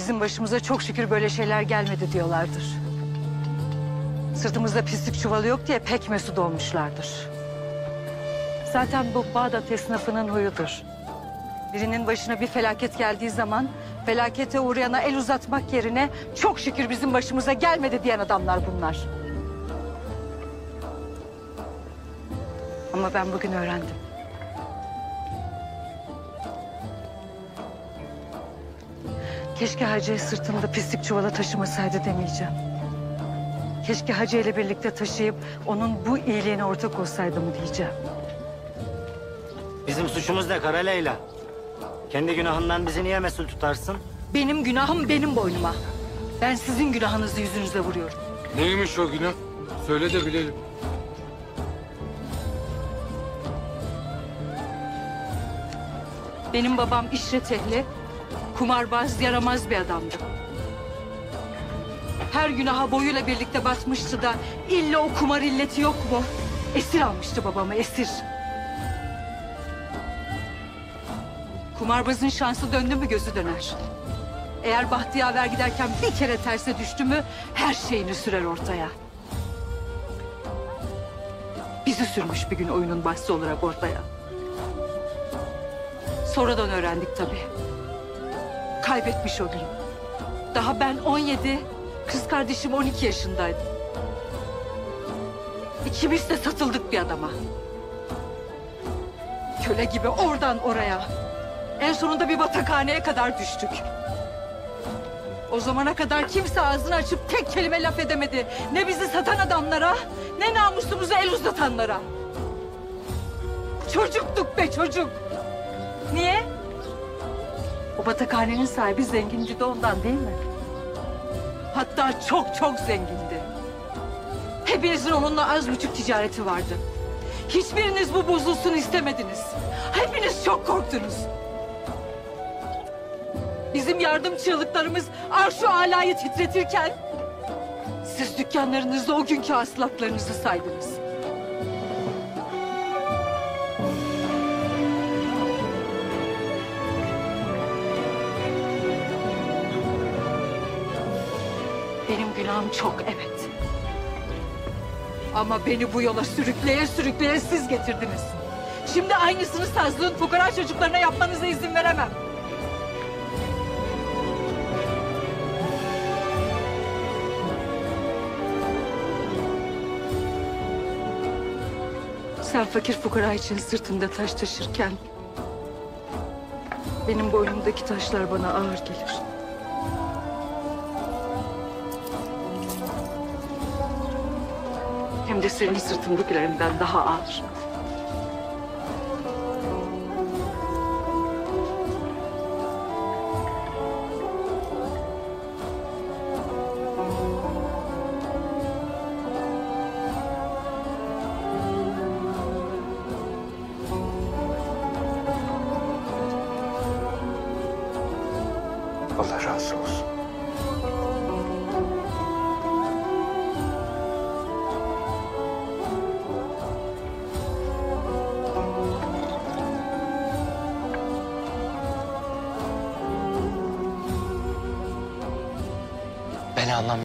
Bizim başımıza çok şükür böyle şeyler gelmedi diyorlardır. Sırtımızda pislik çuvalı yok diye pek mesut olmuşlardır. Zaten bu Bağdat esnafının huyudur. Birinin başına bir felaket geldiği zaman felakete uğrayana el uzatmak yerine çok şükür bizim başımıza gelmedi diyen adamlar bunlar. Ama ben bugün öğrendim. Keşke Hacı sırtında pislik çuvala taşımasaydı demeyeceğim. Keşke Hacı ile birlikte taşıyıp onun bu iyiliğine ortak olsaydım diyeceğim. Bizim suçumuz ne Kara Leyla? Kendi günahından bizi niye mesul tutarsın? Benim günahım benim boynuma. Ben sizin günahınızı yüzünüze vuruyorum. Neymiş o günah? Söyle de bilelim. Benim babam işret ehli, kumarbaz, yaramaz bir adamdı. Her günaha boyuyla birlikte batmıştı da illa o kumar illeti yok mu? Esir almıştı babamı, esir. Kumarbazın şansı döndü mü gözü döner. Eğer bahtı giderken bir kere terse düştü mü her şeyini sürer ortaya. Bizi sürmüş bir gün oyunun bahsi olarak ortaya. Sonradan öğrendik tabii. Kaybetmiş o gün. Daha ben 17, kız kardeşim 12 yaşındaydı. İkimiz de satıldık bir adama. Köle gibi oradan oraya. En sonunda bir batakhaneye kadar düştük. O zamana kadar kimse ağzını açıp tek kelime laf edemedi. Ne bizi satan adamlara, ne namusumuza el uzatanlara. Çocuktuk be çocuk. Niye? O batakhanenin sahibi zengindi de ondan değil mi? Hatta çok çok zengindi. Hepinizin onunla az buçuk ticareti vardı. Hiçbiriniz bu bozulsun istemediniz. Hepiniz çok korktunuz. Bizim yardım çığlıklarımız arş-ı alayı titretirken siz dükkanlarınızda o günkü hasılatlarınızı saydınız. Benim günahım çok, evet. Ama beni bu yola sürükleye sürükleye siz getirdiniz. Şimdi aynısını sazlığın fukara çocuklarına yapmanıza izin veremem. Sen fakir fukara için sırtında taş taşırken benim boynumdaki taşlar bana ağır gelir. Hem de senin sırtındakilerinden daha ağır. Allah razı olsun. Beni anlamıyor.